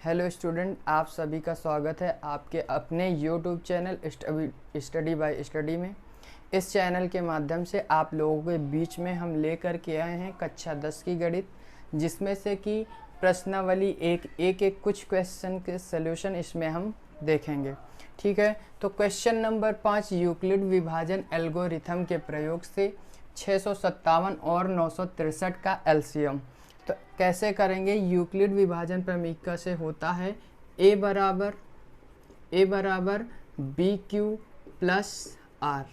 Hello student, आप सभी का स्वागत है आपके अपने YouTube channel study bye study में। इस चैनल के माध्यम से आप लोगों के बीच में हम लेकर के आए हैं कक्षा 10 की गणित, जिसमें से कि प्रश्नावली एक कुछ क्वेश्चन के सलूशन इसमें हम देखेंगे। ठीक है, तो क्वेश्चन नंबर 5, यूक्लिड विभाजन एल्गोरिथम के प्रयोग से 657 और 963 का एलसीएम। तो कैसे करेंगे? यूक्लिड विभाजन प्रमेय से होता है a बराबर बी क्यू प्लस आर,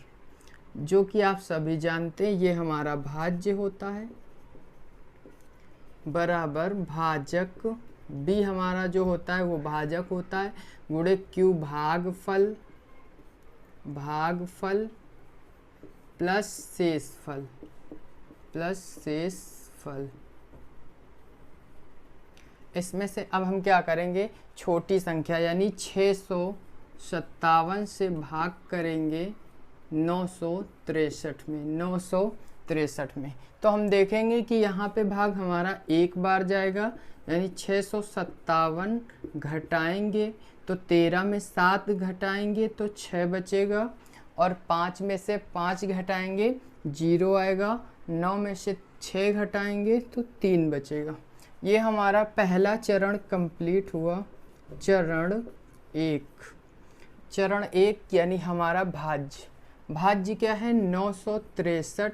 जो कि आप सभी जानते हैं ये हमारा भाज्य होता है, बराबर भाजक b हमारा जो होता है वो भाजक होता है, गुणे q भागफल प्लस शेषफल। इसमें से अब हम क्या करेंगे, छोटी संख्या यानी 657 से भाग करेंगे 963 में। तो हम देखेंगे कि यहाँ पे भाग हमारा एक बार जाएगा, यानी 657 घटाएंगे तो 13 में 7 घटाएंगे तो 6 बचेगा, और 5 में से 5 घटाएंगे 0 आएगा, 9 में से 6 घटाएंगे तो 3 बचेगा। ये हमारा पहला चरण कंप्लीट हुआ। चरण एक यानी हमारा भाज्य क्या है, 963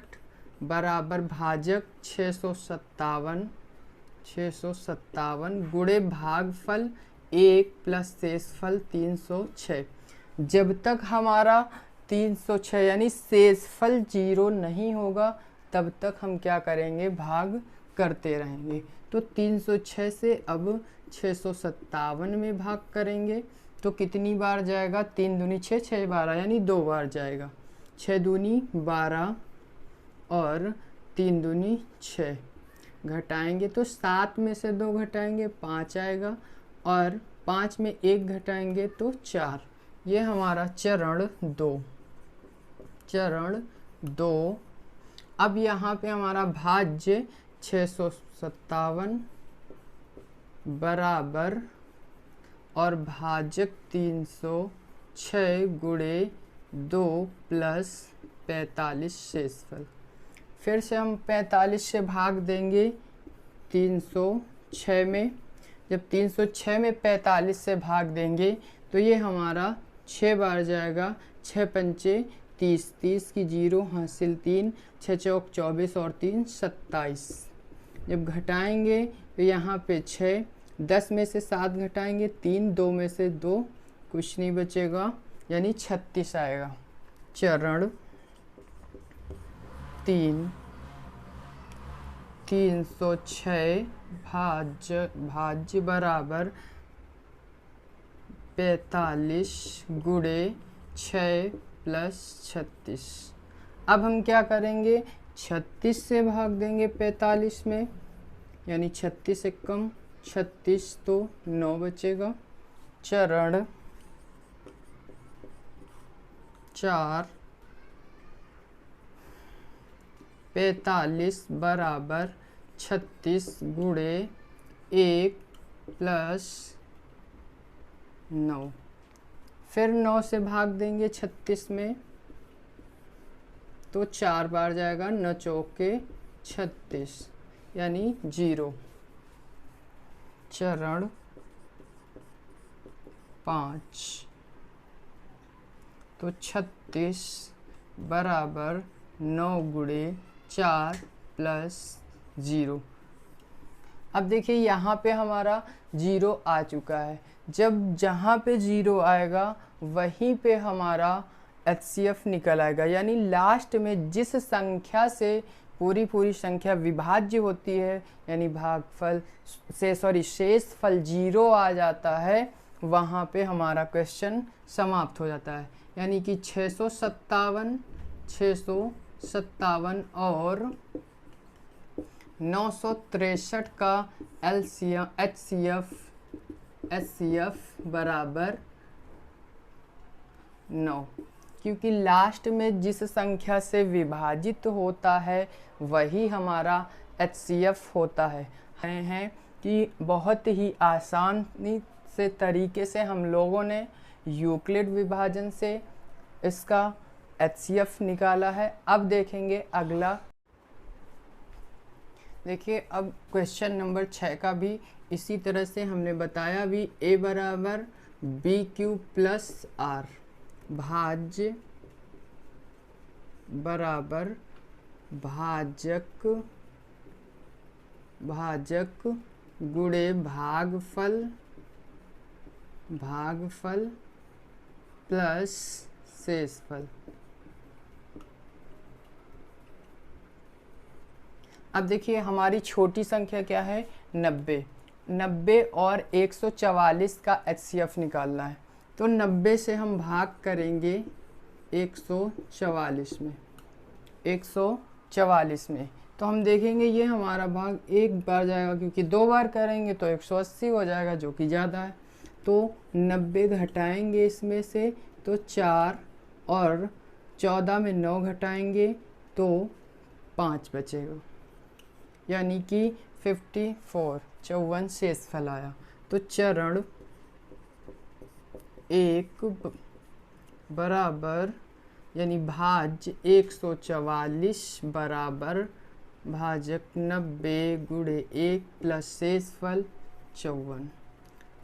बराबर भाजक 657 गुणे भागफल 1 प्लस शेषफल 306। जब तक हमारा 306 यानी शेषफल 0 नहीं होगा तब तक हम क्या करेंगे, भाग करते रहेंगे। तो 306 से अब 657 में भाग करेंगे तो कितनी बार जाएगा, 3 दूनी 6, 6 12 यानी 2 बार जाएगा, 6 दूनी 12 और 3 दूनी 6 घटाएंगे तो 7 में से 2 घटाएंगे 5 आएगा, और 5 में 1 घटाएंगे तो 4। ये हमारा चरण 2। अब यहाँ पे हमारा भाज्य 657 बराबर और भाजक 306 गुणे 2 प्लस 45 शेषफल। फिर से हम 45 से भाग देंगे 306 में। जब 306 में 45 से भाग देंगे तो ये हमारा 6 बार जाएगा, 6 पंचे 30, 30 की 0 हासिल 3, 6 चौक 24 और 3 27। जब घटाएंगे तो यहाँ पे 6, 10 में से 7 घटाएंगे 3, 2 में से 2 कुछ नहीं बचेगा, यानी 36 आएगा। चरण 3, 306 भाज्य बराबर 45 गुणे 6 प्लस 36। अब हम क्या करेंगे, 36 से भाग देंगे 45 में, यानी 36 से कम 36 तो 9 बचेगा। चरण 4, 45 बराबर 36 गुणे 1 प्लस 9। फिर 9 से भाग देंगे 36 में तो 4 बार जाएगा, 9 चौके 36 यानी 0। चरण 5, तो 36 बराबर 9 गुणे 4 प्लस 0। अब देखिए यहाँ पे हमारा 0 आ चुका है। जब जहाँ पे 0 आएगा वहीं पे हमारा HCF निकल आएगा, यानी लास्ट में जिस संख्या से पूरी संख्या विभाज्य होती है, यानी भागफल से शेषफल 0 आ जाता है, वहाँ पे हमारा क्वेश्चन समाप्त हो जाता है। यानी कि 657 और 963 का HCF बराबर 9, क्योंकि लास्ट में जिस संख्या से विभाजित होता है वही हमारा HCF होता है। कि बहुत ही आसानी से तरीके से हम लोगों ने यूक्लिड विभाजन से इसका HCF निकाला है। अब देखेंगे अगला। देखिए अब क्वेश्चन नंबर 6 का भी इसी तरह से हमने बताया भी, A बराबर BQ प्लस R भाज्य बराबर भाजक गुणे भागफल प्लस शेषफल। अब देखिए हमारी छोटी संख्या क्या है, 90 और 144 का HCF निकालना है। तो 90 से हम भाग करेंगे 144 में, तो हम देखेंगे ये हमारा भाग एक बार जाएगा, क्योंकि 2 बार करेंगे तो 180 हो जाएगा, जो कि ज़्यादा है। तो 90 घटाएंगे इसमें से तो 4, और 14 में 9 घटाएंगे तो 5 बचेगा, यानी कि 54 शेषफल आया। तो चरण 1 बराबर यानी भाज्य 144 बराबर भाजक 90 गुणे 1 प्लस शेषफल 54।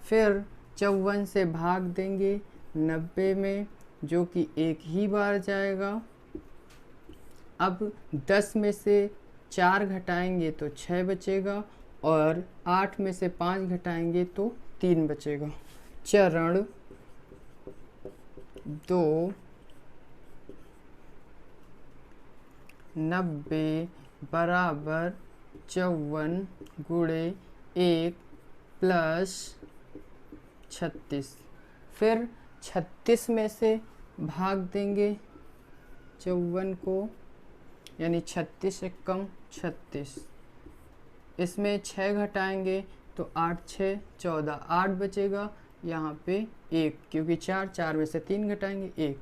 फिर 54 से भाग देंगे 90 में, जो कि एक ही बार जाएगा। अब 10 में से 4 घटाएंगे तो 6 बचेगा, और 8 में से 5 घटाएंगे तो 3 बचेगा। चरण 2 90 बराबर 54 गुणे 1 प्लस 36। फिर 36 में से भाग देंगे 54 को, यानी 36 एकम 36। इसमें 6 घटाएंगे तो 8 6 14, 8 बचेगा। यहाँ पे 1, क्योंकि 4 में से 3 घटाएंगे 1।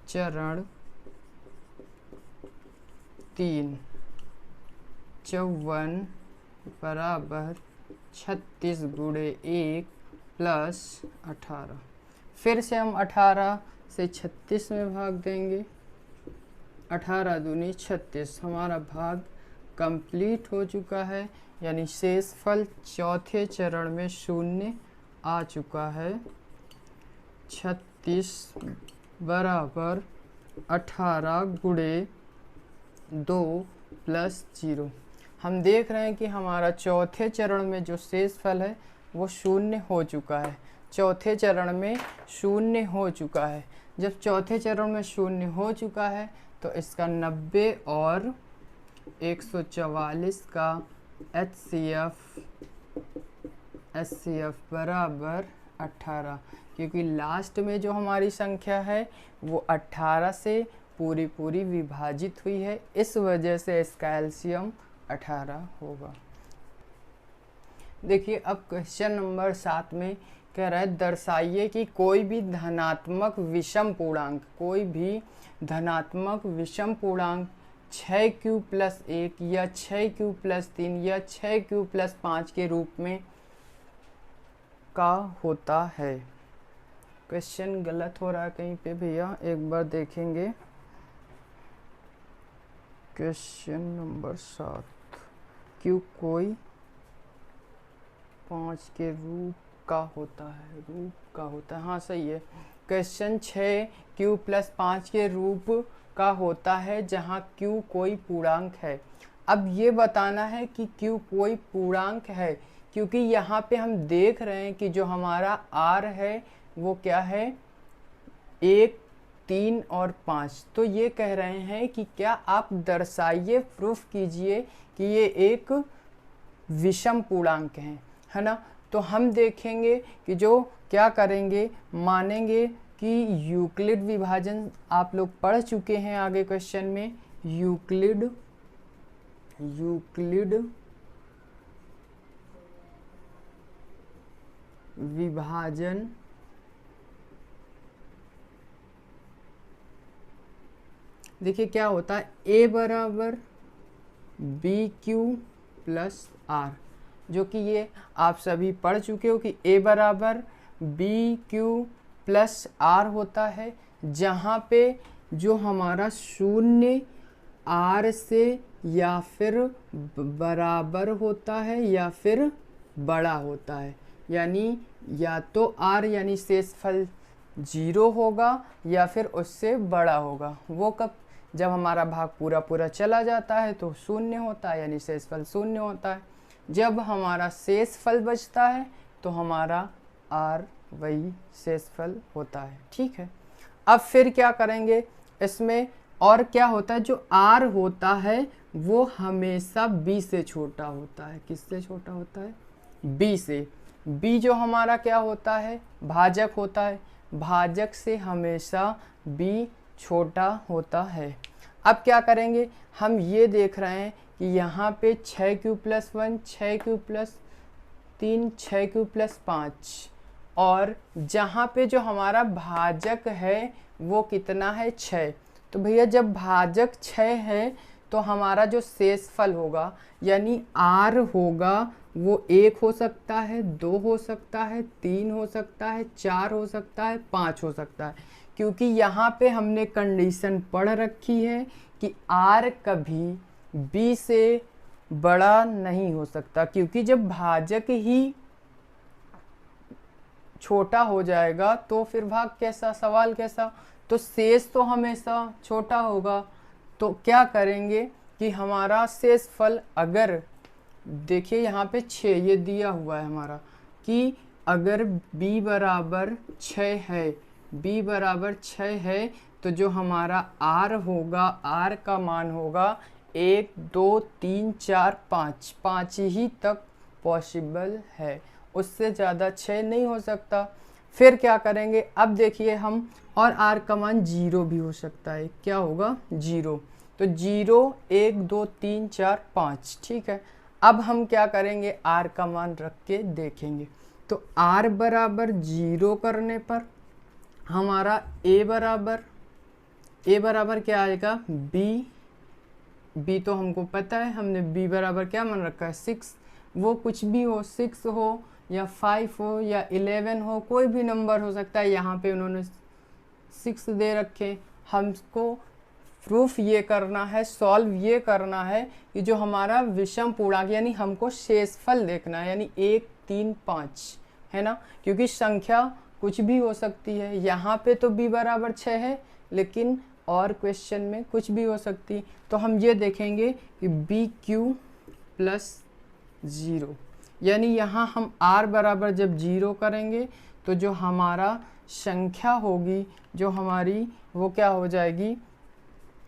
चरण 3 54 बराबर 36 गुणे 1 प्लस 18। फिर से हम 18 से 36 में भाग देंगे। 18 दूनी 36, हमारा भाग कंप्लीट हो चुका है, यानी शेषफल चौथे चरण में 0 आ चुका है। 36 बराबर 18 गुणे 2 प्लस 0। हम देख रहे हैं कि हमारा चौथे चरण में जो शेषफल है वो 0 हो चुका है। चौथे चरण में 0 हो चुका है। जब चौथे चरण में 0 हो चुका है तो इसका 90 और 144 का HCF बराबर 18, क्योंकि लास्ट में जो हमारी संख्या है वो 18 से पूरी विभाजित हुई है, इस वजह से इसका एलसीएम 18 होगा। देखिए अब क्वेश्चन नंबर 7 में कह रहा है दर्शाइए कि कोई भी धनात्मक विषम पूर्णांक 6q प्लस 1 या 6q प्लस 3 या 6q प्लस 5 के रूप में का होता है। क्वेश्चन गलत हो रहा है कहीं पे भैया, एक बार देखेंगे। क्वेश्चन नंबर 7, q कोई 5 के रूप का होता है, हाँ सही है। क्वेश्चन 6q प्लस 5 के रूप का होता है जहाँ q कोई पूर्णांक है। अब ये बताना है कि q कोई पूर्णांक है, क्योंकि यहाँ पे हम देख रहे हैं कि जो हमारा r है वो क्या है, 1 3 और 5। तो ये कह रहे हैं कि क्या आप दर्शाइए, प्रूफ कीजिए कि ये एक विषम पूर्णांक है ना। तो हम देखेंगे कि जो क्या करेंगे, मानेंगे कि यूक्लिड विभाजन आप लोग पढ़ चुके हैं आगे क्वेश्चन में। यूक्लिड विभाजन देखिए क्या होता है, a बराबर BQ प्लस R। जो कि ये आप सभी पढ़ चुके हो कि a बराबर बी क्यू प्लस आर होता है, जहाँ पे जो हमारा शून्य आर से या फिर बराबर होता है या फिर बड़ा होता है, यानी या तो आर यानी शेषफल 0 होगा या फिर उससे बड़ा होगा। वो कब? जब हमारा भाग पूरा पूरा चला जाता है तो शून्य होता है, यानी शेषफल 0 होता है। जब हमारा शेषफल बचता है तो हमारा आर वही शेषफल होता है। ठीक है, अब फिर क्या करेंगे इसमें, और क्या होता है, जो आर होता है वो हमेशा बी से छोटा होता है। किससे छोटा होता है? बी से। बी जो हमारा क्या होता है? भाजक होता है। भाजक से हमेशा बी छोटा होता है। अब क्या करेंगे, हम ये देख रहे हैं कि यहाँ पे 6q + 1, 6q + 3, 6q + 5, और जहाँ पे जो हमारा भाजक है वो कितना है? 6। तो भैया जब भाजक 6 है तो हमारा जो शेषफल होगा यानी आर होगा वो 1 हो सकता है, 2 हो सकता है, 3 हो सकता है, 4 हो सकता है, 5 हो सकता है, क्योंकि यहाँ पे हमने कंडीशन पढ़ रखी है कि आर कभी बी से बड़ा नहीं हो सकता, क्योंकि जब भाजक ही छोटा हो जाएगा तो फिर भाग कैसा? सवाल कैसा? तो शेष तो हमेशा छोटा होगा। तो क्या करेंगे कि हमारा शेषफल, अगर देखिए यहाँ पे 6 ये दिया हुआ है हमारा, कि अगर b बराबर 6 है, b बराबर 6 है तो जो हमारा r होगा, r का मान होगा 1 2 3 4 5, 5 ही तक पॉसिबल है, उससे ज़्यादा 6 नहीं हो सकता। फिर क्या करेंगे, अब देखिए हम, और r का मान 0 भी हो सकता है। क्या होगा? 0। तो 0 1 2 3 4 5। ठीक है, अब हम क्या करेंगे, r का मान रख के देखेंगे। तो r बराबर 0 करने पर हमारा a बराबर क्या आएगा? b तो हमको पता है, हमने b बराबर क्या मान रखा है? 6। वो कुछ भी हो, 6 हो या 5 हो या 11 हो, कोई भी नंबर हो सकता है। यहाँ पे उन्होंने 6 दे रखे। हमको प्रूफ ये करना है, सॉल्व ये करना है कि जो हमारा विषम पूर्णांक यानी हमको शेषफल देखना है, यानी 1 3 5 है ना, क्योंकि संख्या कुछ भी हो सकती है। यहाँ पे तो b बराबर 6 है, लेकिन और क्वेश्चन में कुछ भी हो सकती। तो हम ये देखेंगे कि BQ + 0, यानी यहाँ हम r बराबर जब 0 करेंगे तो जो हमारा संख्या होगी, जो हमारी, वो क्या हो जाएगी?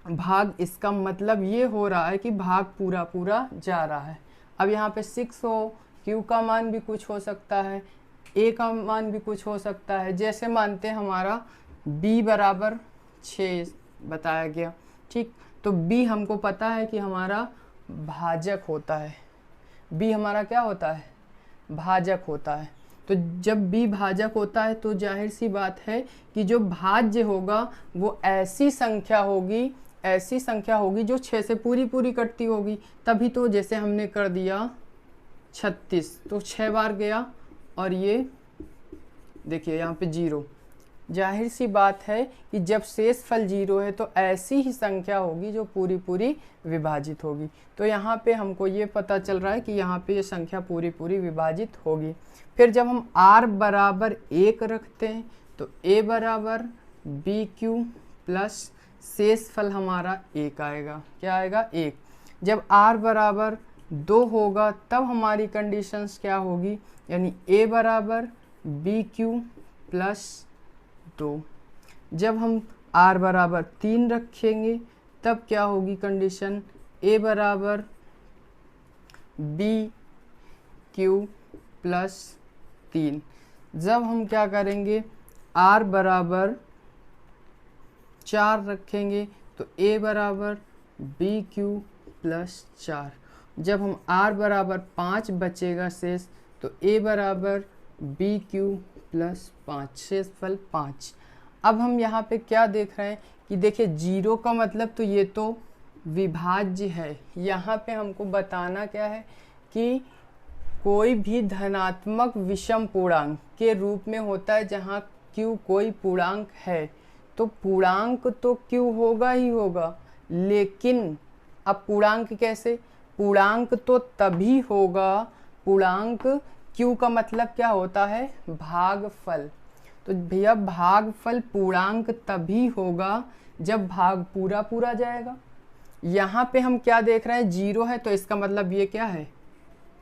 भाग। इसका मतलब ये हो रहा है कि भाग पूरा पूरा जा रहा है। अब यहाँ पे 6 हो, Q का मान भी कुछ हो सकता है, A का मान भी कुछ हो सकता है। जैसे मानते हैं हमारा B बराबर 6 बताया गया। ठीक, तो B हमको पता है कि हमारा भाजक होता है। B हमारा क्या होता है? भाजक होता है। तो जब b भाजक होता है तो जाहिर सी बात है कि जो भाज्य होगा वो ऐसी संख्या होगी जो 6 से पूरी पूरी कटती होगी। तभी तो जैसे हमने कर दिया 36, तो 6 बार गया, और ये देखिए यहाँ पे 0। जाहिर सी बात है कि जब शेषफल 0 है तो ऐसी ही संख्या होगी जो पूरी पूरी विभाजित होगी। तो यहाँ पे हमको ये पता चल रहा है कि यहाँ पे ये संख्या पूरी पूरी विभाजित होगी। फिर जब हम r बराबर 1 रखते हैं तो a बराबर BQ प्लस शेषफल हमारा 1 आएगा। क्या आएगा? 1। जब r बराबर 2 होगा तब हमारी कंडीशंस क्या होगी, यानी a बराबर BQ प्लस 2। जब हम r बराबर 3 रखेंगे तब क्या होगी कंडीशन? a बराबर BQ प्लस 3। जब हम क्या करेंगे, r बराबर 4 रखेंगे तो a बराबर BQ प्लस 4। जब हम r बराबर 5 बचेगा शेष तो a बराबर BQ प्लस 5, शेषफल 5। अब हम यहाँ पे क्या देख रहे हैं कि देखिए 0 का मतलब तो ये तो विभाज्य है। यहाँ पे हमको बताना क्या है कि कोई भी धनात्मक विषम पूर्णांक के रूप में होता है जहाँ q कोई पूर्णांक है, तो पूर्णांक तो q होगा ही होगा, लेकिन अब पूर्णांक कैसे? पूर्णांक तो तभी होगा, पूर्णांक q का मतलब क्या होता है? भागफल। तो भैया भागफल पूर्णांक तभी होगा जब भाग पूरा पूरा जाएगा। यहाँ पे हम क्या देख रहे हैं? 0 है, तो इसका मतलब ये क्या है?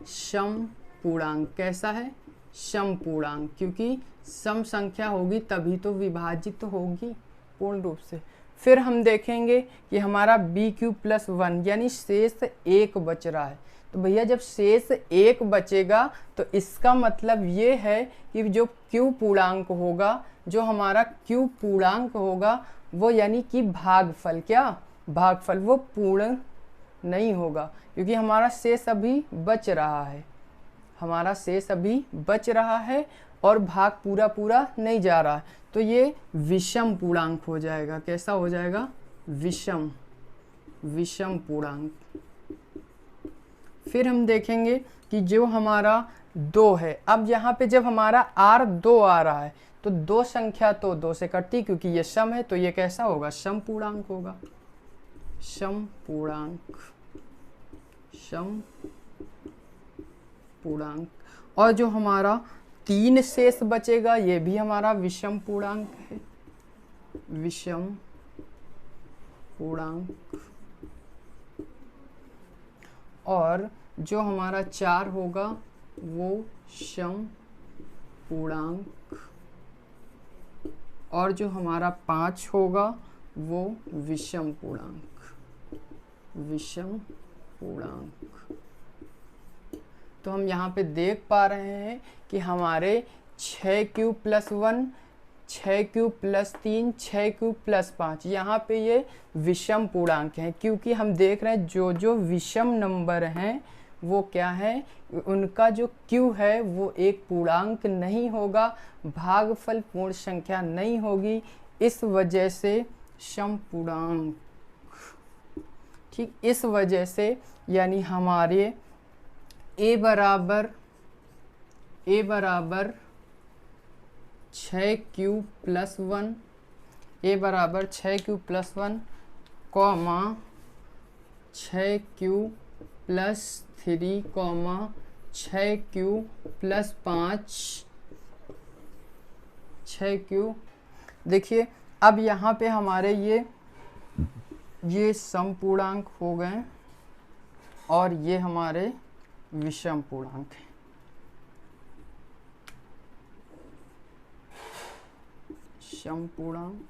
सम पूर्णांक। कैसा है? सम पूर्णांक, क्योंकि सम संख्या होगी तभी तो विभाजित होगी पूर्ण रूप से। फिर हम देखेंगे कि हमारा BQ+1 यानी शेष 1 बच रहा है। तो भैया जब शेष 1 बचेगा तो इसका मतलब ये है कि जो Q पूर्णांक होगा, जो हमारा Q पूर्णांक होगा वो यानी कि भागफल, क्या भागफल, वो पूर्ण नहीं होगा, क्योंकि हमारा शेष अभी बच रहा है, हमारा शेष अभी बच रहा है और भाग पूरा पूरा नहीं जा रहा है। तो ये विषम पूर्णांक हो जाएगा। कैसा हो जाएगा? विषम, विषम पूर्णांक। फिर हम देखेंगे कि जो हमारा 2 है, अब यहाँ पे जब हमारा R 2 आ रहा है तो 2 संख्या तो 2 से कटती, क्योंकि ये सम है, तो ये कैसा होगा? सम पूर्णांक होगा, सम पूर्णांक, सम पूर्णांक। और जो हमारा 3 शेष बचेगा ये भी हमारा विषम पूर्णांक है, विषम पूर्णांक। और जो हमारा 4 होगा वो सम पूर्णांक, और जो हमारा 5 होगा वो विषम पूर्णांक, विषम पूर्णांक। तो हम यहाँ पे देख पा रहे हैं कि हमारे 6Q+1, 6Q+3, 6Q+5 यहाँ पे ये विषम पूर्णांक हैं, क्योंकि हम देख रहे हैं जो जो विषम नंबर हैं वो क्या है? उनका जो Q है वो एक पूर्णांक नहीं होगा, भागफल पूर्ण संख्या नहीं होगी, इस वजह से सम पूर्णांक। ठीक, इस वजह से यानी हमारे A बराबर 6Q+1, A बराबर 6Q+1, 6Q+3, 6Q+5, 6Q। देखिए अब यहाँ पे हमारे ये सम पूर्णांक हो गए और ये हमारे विषम पूर्णांक है। सम पूर्णांक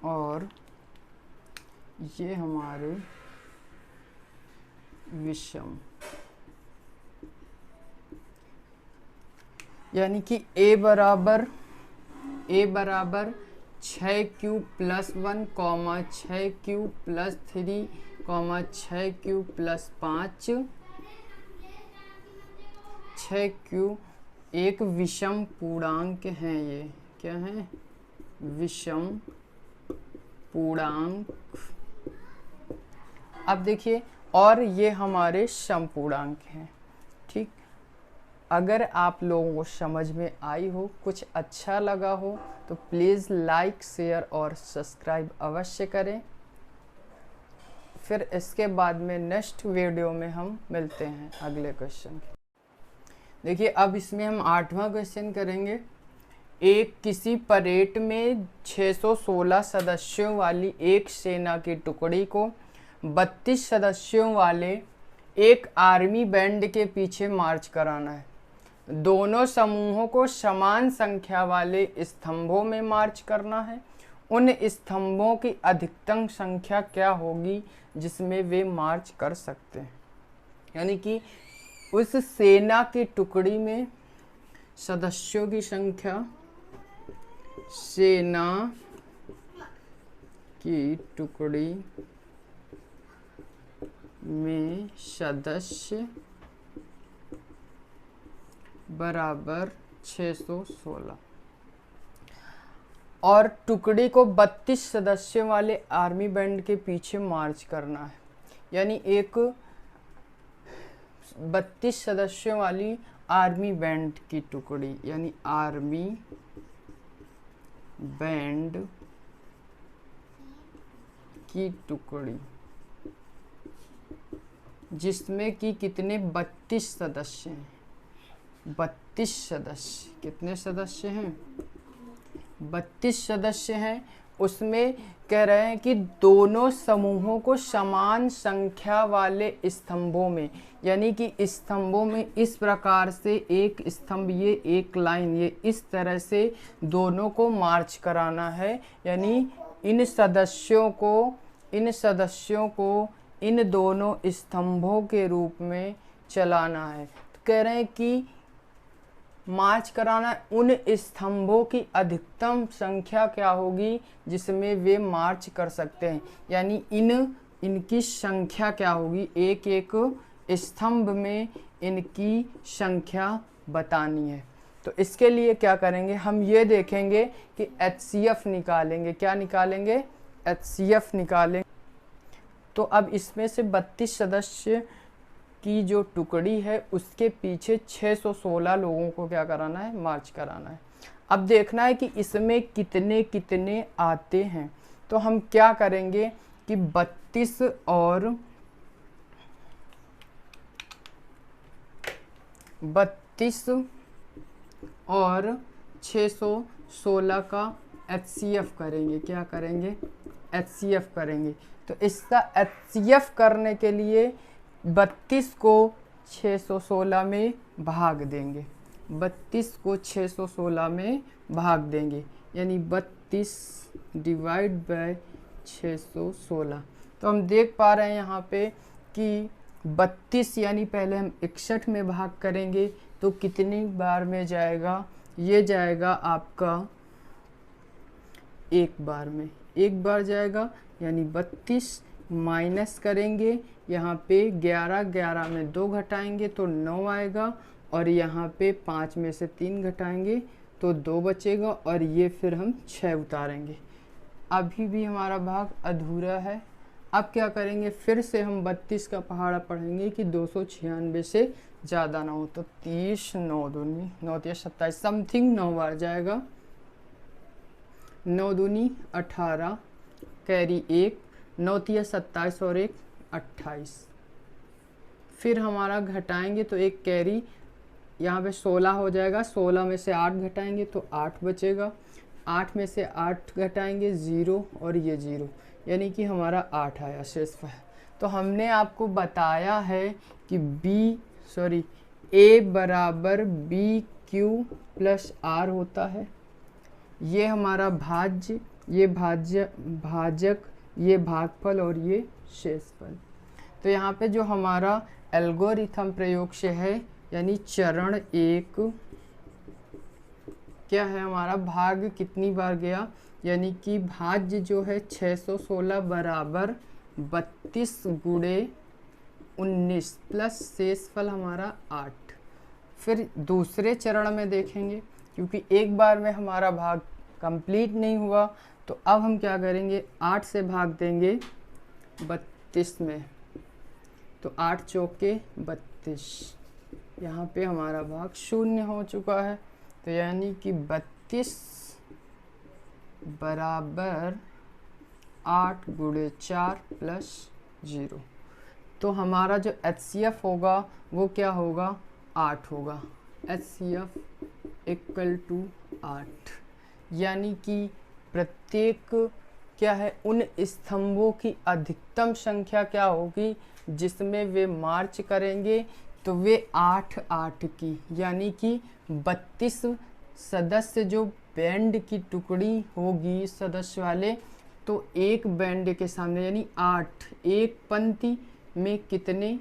और ये हमारे विषम, यानी कि A बराबर 6Q+1, 6Q+3, 6Q+5, 6Q एक विषम पूर्णांक हैं। ये क्या है? विषम पूर्णांक। अब देखिए, और ये हमारे सम पूर्णांक हैं। ठीक, अगर आप लोगों को समझ में आई हो, कुछ अच्छा लगा हो, तो प्लीज़ लाइक, शेयर और सब्सक्राइब अवश्य करें। फिर इसके बाद में नेक्स्ट वीडियो में हम मिलते हैं अगले क्वेश्चन के। देखिए अब इसमें हम 8वां क्वेश्चन करेंगे। एक किसी परेड में 616 सदस्यों वाली एक सेना की टुकड़ी को 32 सदस्यों वाले एक आर्मी बैंड के पीछे मार्च कराना है। दोनों समूहों को समान संख्या वाले स्तंभों में मार्च करना है। उन स्तंभों की अधिकतम संख्या क्या होगी जिसमें वे मार्च कर सकते हैं? यानी कि उस सेना की टुकड़ी में सदस्यों की संख्या, सेना की टुकड़ी में सदस्य बराबर 616 और टुकड़ी को 32 सदस्यों वाले आर्मी बैंड के पीछे मार्च करना है। यानी एक 32 सदस्यों वाली आर्मी बैंड की टुकड़ी, यानी आर्मी बैंड की टुकड़ी जिसमें कि कितने 32 सदस्य हैं। 32 सदस्य, कितने सदस्य हैं? 32 सदस्य हैं। उसमें कह रहे हैं कि दोनों समूहों को समान संख्या वाले स्तंभों में, यानी कि स्तंभों में इस प्रकार से एक स्तंभ, ये एक लाइन, ये इस तरह से दोनों को मार्च कराना है। यानी इन सदस्यों को इन दोनों स्तंभों के रूप में चलाना है। तो कह रहे हैं कि मार्च कराना, उन स्तंभों की अधिकतम संख्या क्या होगी जिसमें वे मार्च कर सकते हैं, यानी इनकी संख्या क्या होगी, एक एक स्तंभ में इनकी संख्या बतानी है। तो इसके लिए क्या करेंगे, हम ये देखेंगे कि HCF निकालेंगे। क्या निकालेंगे? HCF निकालेंगे। तो अब इसमें से 32 सदस्य की जो टुकड़ी है उसके पीछे 616 लोगों को क्या कराना है? मार्च कराना है। अब देखना है कि इसमें कितने कितने आते हैं। तो हम क्या करेंगे कि 32 और 616 का HCF करेंगे। क्या करेंगे? HCF करेंगे। तो इसका HCF करने के लिए 32 को 616 में भाग देंगे। 32 को 616 में भाग देंगे, यानी 32 डिवाइड बाय 616। तो हम देख पा रहे हैं यहाँ पे कि 32 यानी पहले हम 61 में भाग करेंगे तो कितनी बार में जाएगा? ये जाएगा आपका एक बार में, एक बार जाएगा, यानी 32 माइनस करेंगे। यहाँ पे 11 में 2 घटाएंगे तो 9 आएगा, और यहाँ पे 5 में से 3 घटाएंगे तो 2 बचेगा, और ये फिर हम 6 उतारेंगे। अभी भी हमारा भाग अधूरा है। अब क्या करेंगे, फिर से हम 32 का पहाड़ा पढ़ेंगे कि 296 से ज़्यादा ना हो। तो 30, 9 दूनी 9 या 27 समथिंग 9 बार जाएगा। 9 दूनी 18, कैरी 1, 9 या 27 और 1 28। फिर हमारा घटाएंगे तो एक कैरी, यहाँ पे 16 हो जाएगा। 16 में से 8 घटाएंगे तो 8 बचेगा। 8 में से 8 घटाएंगे 0 और ये 0, यानी कि हमारा 8 आया शेषफल। तो हमने आपको बताया है कि A बराबर BQ प्लस R होता है। ये हमारा भाज्य, ये भाजक, ये भागफल और ये शेषफल। तो यहाँ पे जो हमारा एल्गोरिथम प्रयोग से है, यानी चरण 1 क्या है हमारा, भाग कितनी बार गया, यानी कि भाज्य जो है 616 बराबर 32 गुणे 19 प्लस शेषफल हमारा 8। फिर दूसरे चरण में देखेंगे, क्योंकि एक बार में हमारा भाग कंप्लीट नहीं हुआ, तो अब हम क्या करेंगे, 8 से भाग देंगे 32 में, तो 8 चौके 32। यहाँ पे हमारा भाग 0 हो चुका है। तो यानी कि 32 बराबर 8 गुणे 4 प्लस 0। तो हमारा जो HCF होगा वो क्या होगा, 8 होगा। HCF इक्वल टू 8, यानी कि प्रत्येक क्या है, उन स्तंभों की अधिकतम संख्या क्या होगी जिसमें वे मार्च करेंगे, तो वे 8 की, यानी कि 32 सदस्य जो बैंड की टुकड़ी होगी सदस्य वाले, तो एक बैंड के सामने यानी 8, एक पंक्ति में कितने,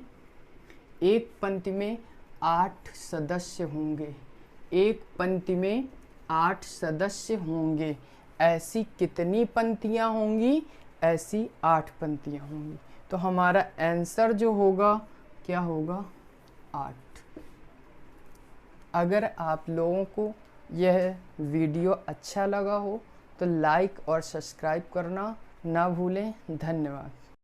एक पंक्ति में 8 सदस्य होंगे, एक पंक्ति में 8 सदस्य होंगे। ऐसी कितनी पंक्तियां होंगी, ऐसी 8 पंक्तियां होंगी। तो हमारा आंसर जो होगा क्या होगा, 8। अगर आप लोगों को यह वीडियो अच्छा लगा हो तो लाइक और सब्सक्राइब करना ना भूलें। धन्यवाद।